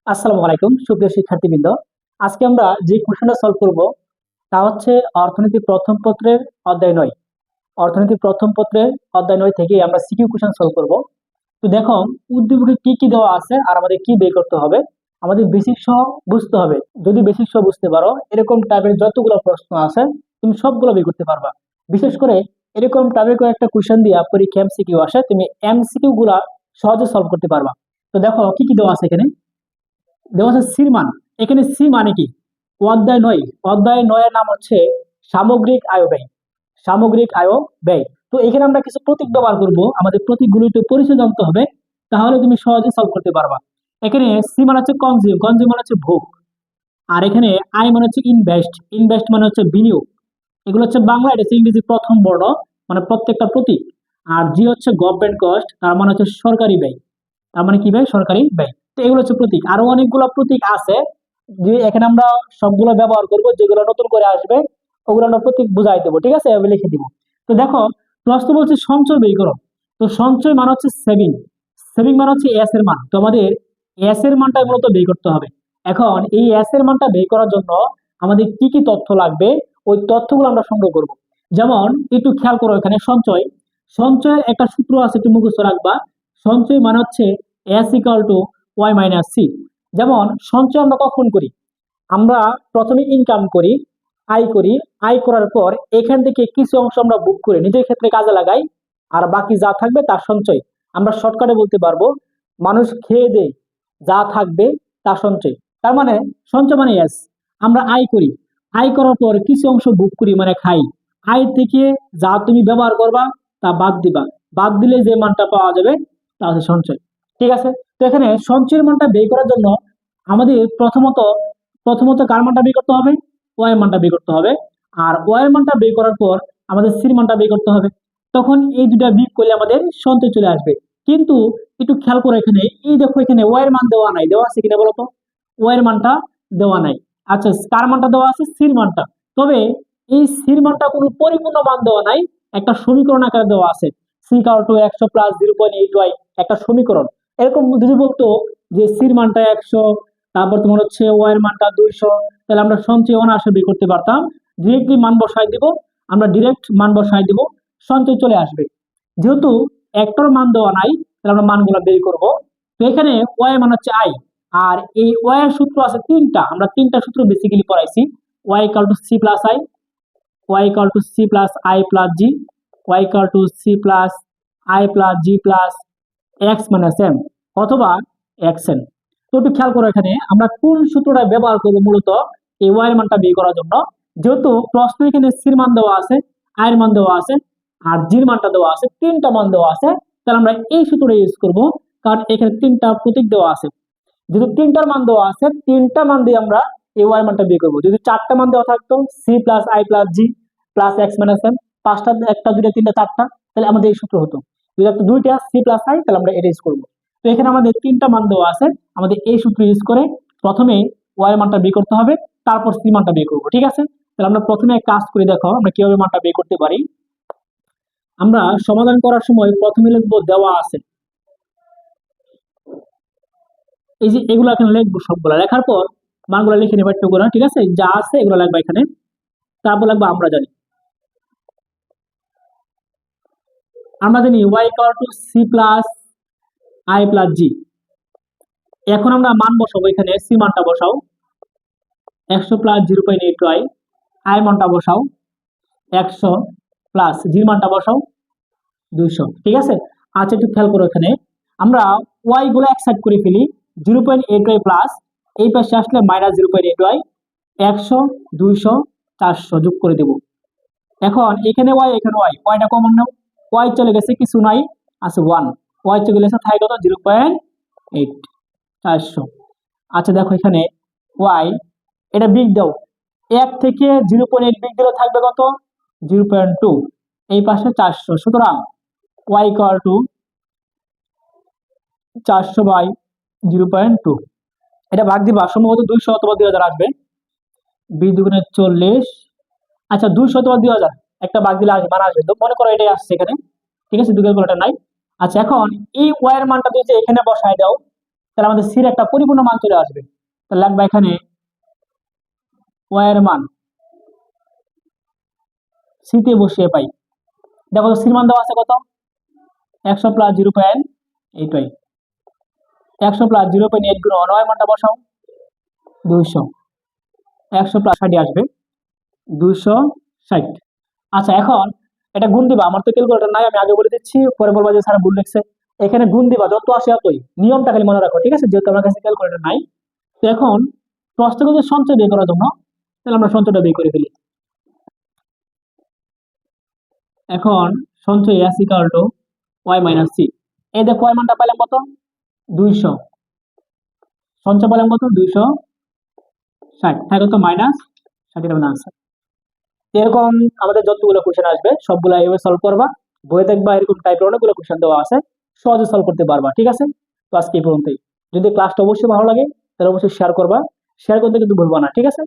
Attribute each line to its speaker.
Speaker 1: আসসালামু আলাইকুম সুপ্রিয় শিক্ষার্থীবৃন্দ। আজকে আমরা যে কোশ্চেনটা সলভ করব তা হচ্ছে অর্থনীতি প্রথম পত্রের অধ্যায় 9। অর্থনীতি প্রথম পত্রের অধ্যায় 9 থেকে আমরা সিকিউ কোশ্চেন সলভ করব। তো দেখো, উদ্দীপকে কি কি দেওয়া আছে আর আমাদের কি বের করতে হবে। আমাদের বেসিক সহ বুঝতে হবে। যদি বেসিক সহ বুঝতে পারো, এরকম টাইপের যতগুলো প্রশ্ন আছে তুমি সবগুলো বের করতে পারবা। বিশেষ করে এরকম টাইপের করে একটা কোশ্চেন দিয়া পরীক্ষা এমসিকিউ আসে, তুমি এমসিকিউ গুলা সহজে সলভ করতে পারবা। তো দেখো কি কি দেওয়া আছে এখানে। দেওয়া আছে সির মান। এখানে সি মানে কি? অধ্যায় 9, অধ্যায় 9 এর নাম হচ্ছে সামগ্রিক আয় ব্যয়। সামগ্রিক আয় ব্যয়। তো এখানে আমরা কিছু প্রতীক ব্যবহার করব, আমাদের প্রতীকগুলো একটু পরিচয় জানতে হবে, তাহলে তুমি সহজে সলভ করতে পারবা। এখানে সি মানে হচ্ছে কনজিউম, কনজিউম মানে হচ্ছে ভোগ। আর এখানে আই মানে হচ্ছে ইনভেস্ট, ইনভেস্ট মানে হচ্ছে বিনিয়োগ। এগুলো হচ্ছে বাংলা, এটা হচ্ছে ইংরেজি প্রথম বর্ণ, মানে প্রত্যেকটা প্রতীক। আর জি হচ্ছে গভর্নমেন্ট কস্ট, তার মানে হচ্ছে সরকারি ব্যয়। তার মানে কি ব্যয়? সরকারি ব্যয়। তো এগুলো হচ্ছে প্রতীক। আরো অনেকগুলো প্রতীক আছে, যে এখানে আমরা সবগুলো ব্যবহার করব, যেগুলো নতুন করে আসবে ওগুলো আমরা প্রতীক বুঝাই দেবো, ঠিক আছে, আমি লিখে দিব। তো দেখো, প্রশ্ন বলছে সঞ্চয় বের করো। তো সঞ্চয় মানে হচ্ছে সেভিং, সেভিং মানে হচ্ছে এস এর মান। তো আমাদের এস এর মানটা মূলত বের করতে হবে। এখন এই এস এর মানটা বের করার জন্য আমাদের কি কি তথ্য লাগবে, ওই তথ্যগুলো আমরা সংগ্রহ করব। যেমন একটু খেয়াল করো, এখানে সঞ্চয়, সঞ্চয়ের একটা সূত্র আছে, একটু মুখস্থ রাখবা। সঞ্চয় মানে হচ্ছে S equal to Y minus C. যেমন সঞ্চয় আমরা কখন করি? আমরা প্রথমে ইনকাম করি, আয় করি। আয় করার পর এখান থেকে কিছু অংশ আমরা বুক করে নিজের ক্ষেত্রে কাজে লাগাই, আর বাকি যা থাকবে তার সঞ্চয়। আমরা শর্টকাটে বলতে পারবো, মানুষ খেয়ে দেয়, যা থাকবে তা সঞ্চয়। তার মানে সঞ্চয় মানে এস। আমরা আয় করি, আয় করার পর কিছু অংশ বুক করি মানে খাই। আয় থেকে যা তুমি ব্যবহার করবা তা বাদ দিবা, বাদ দিলে যে মানটা পাওয়া যাবে তা হচ্ছে সঞ্চয়। ঠিক আছে। তো এখানে সঞ্চয়ের মানটা বের করার জন্য আমাদের প্রথমত প্রথমত কার মানটা বের করতে হবে? ওয়াই এর মানটা বের করতে হবে। আর ওয়াই এর মানটা বের করার পর আমাদের সির মানটা বের করতে হবে। তখন এই দুটা বিয়োগ করলে আমাদের সঞ্চয় চলে আসবে। কিন্তু একটু খেয়াল করে, এখানে এই দেখো, এখানে ওয়াই এর মান দেওয়া নাই, দেওয়া আছে কিনা বলতো? ওয়াই এর মানটা দেওয়া নাই। আচ্ছা, কার মানটা দেওয়া আছে? সির মানটা। তবে এই সির মানটা কোনো পরিপূর্ণ মান দেওয়া নাই, একটা সমীকরণ আকারে দেওয়া আছে। সি কার টু 100 প্লাস 0.8 ওয়াই, একটা সমীকরণ। এরকম যদি বলতো যে সির মানটা 100, তারপর তোমার হচ্ছে ওয়াই এর মানটা 200, তাহলে আমরা সঞ্চয় অনায়াসে বের করতে পারতাম। ডিরেক্টলি মান বসাই দিব, আমরা ডিরেক্ট মান বসাই দিব, সঞ্চয় চলে আসবে। যেহেতু একটার মান দেওয়া নাই, তাহলে আমরা মানগুলো বের করব। তো এখানে ওয়াই মান হচ্ছে আই। আর এই ওয়াই এর সূত্র আছে তিনটা, আমরা তিনটা সূত্র বেসিক্যালি পড়াইছি। Y equal to C plus I, Y equal to C plus I plus G, Y equal to C plus I plus G plus X minus M, অথবা এক্স এন। তো একটু খেয়াল করো, এখানে আমরা কোন সূত্রটা ব্যবহার করবো মূলত এই ওয়াই এর মানটা বের করার জন্য। যেহেতু প্রশ্ন এখানে সির মান দেওয়া আছে, আয়ের মান দেওয়া আছে, আর জির মানটা দেওয়া আছে, তিনটা মান দেওয়া আছে, তাহলে আমরা এই সূত্রটা ইউজ করব। কারণ এখানে তিনটা প্রতীক দেওয়া আছে। যেহেতু তিনটার মান দেওয়া আছে, তিনটা মান দিয়ে আমরা এই ওয়াই মানটা বের করবো। যদি চারটা মান দেওয়া থাকতো, C plus I plus G plus X minus M, পাঁচটা, একটা দুইটা তিনটা চারটা, তাহলে আমাদের এই সূত্র হতো। যদি একটা দুইটা সি প্লাস আই, তাহলে আমরা এটা ইউজ করবো। তো এখানে আমাদের তিনটা মান দেওয়া আছে, আমাদের এই সূত্র ইউজ করে প্রথমে ওয়াই মানটা বের করতে হবে, তারপর সি মানটা বের করবো। ঠিক আছে। তাহলে আমরা প্রথমে এক কাজ করে দেখো আমরা কিভাবে মানটা বের করতে পারি। আমরা সমাধান করার সময় প্রথমে লিখবো দেওয়া আছে, এই যে এগুলো এখানে লিখবো, সবগুলো লেখার পর মানগুলো লিখে নেবো একটু করে, ঠিক আছে, যা আছে এগুলো লাগবে এখানে। তারপর লাগবে আমরা জানি, আমরা জানি Y equal to C plus I plus G. এখন আমরা মান বসাবো, এখানে সি মানটা বসাও 100 প্লাস 0.8 ওয়াই, আই মানটা বসাও 100 প্লাস জি মানটা বসাও 200। ঠিক আছে। আচ্ছা, একটু খেয়াল করো, এখানে আমরা ওয়াই গুলো এক সাইড করে ফেলি। 0.8 ওয়াই প্লাস, এই পাশে আসলে মাইনাস 0.8 ওয়াই, 100 200 400 যোগ করে দেবো। এখন এখানে ওয়াই, এখানে ওয়াই, ওয়াইটা কমন নাও। ওয়াই চলে গেছে, কিছু নাই, আছে 1। ওয়াই চলে গেছে, থাই কত? 0.8, 400। আচ্ছা দেখো, এখানে ওয়াই, এটা বিগ দাও। 1 থেকে 0.8 বিগ দিলে থাকবে কত? 0.2। এই পাশে 400, সুতরাং ওয়াই ইকুয়াল টু 400 বাই 0.2। এটা ভাগ দিবা, সম্ভবত 200 অথবা 2000 আসবে। 20 দুগুণে 40। আচ্ছা, 200 অথবা 2000 একটা ভাগ দিলে আসবে, মান আসবে। তো মনে করো এটাই আসছে এখানে। ঠিক আছে, দুটোর কোনোটা নাই। আচ্ছা, এখন এই ওয়াই এর মানটা যদি এখানে বসায় দাও, তাহলে আমাদের সির একটা পরিপূর্ণ মান চলে আসবে। তাহলে লাগবে এখানে ওয়াই এর মান সিতে বসিয়ে পাই। দেখো তো সির মান দেওয়া আছে কত, 100 প্লাস 0.8, 100 প্লাস 0.8 গুণ ওয়াই মানটা বসাও 200, 100 প্লাস 60 আসবে 260। আচ্ছা এখন এটা গুণ দিবা, আমার তো ক্যালকুলেটর নাই, আমি আগে বলে দিচ্ছি, পরে বলবা যে স্যার ভুল লিখছে। এখানে গুণ দিবা যত আসে অতই, নিয়মটা খালি মনে রাখো, ঠিক আছে, যেহেতু আমার কাছে ক্যালকুলেটর নাই। তো এখন প্রশ্ন করছে সঞ্চয় বের করার জন্য, তাহলে আমরা সঞ্চয়টা বের করে ফেলি। এখন সঞ্চয় S equal to Y minus C. এই দেখো ওয়াই মানটা পেলাম কত, 200, সঞ্চয় পেলাম কত 260, থাকে তো মাইনাস 60 এর আনসার। এরকম আমাদের যতগুলো কোশ্চেন আসবে সবগুলো এইভাবে সলভ করবা, বইয়ে দেখবা এরকম টাইপের অনেকগুলো কোশ্চেন দেওয়া আছে, সহজে সলভ করতে পারবা, ঠিক আছে। তো আজকে এই পর্যন্তই। যদি ক্লাসটা অবশ্যই ভালো লাগে তাহলে অবশ্যই শেয়ার করবা, শেয়ার করতে কিন্তু ভুলবা না, ঠিক আছে।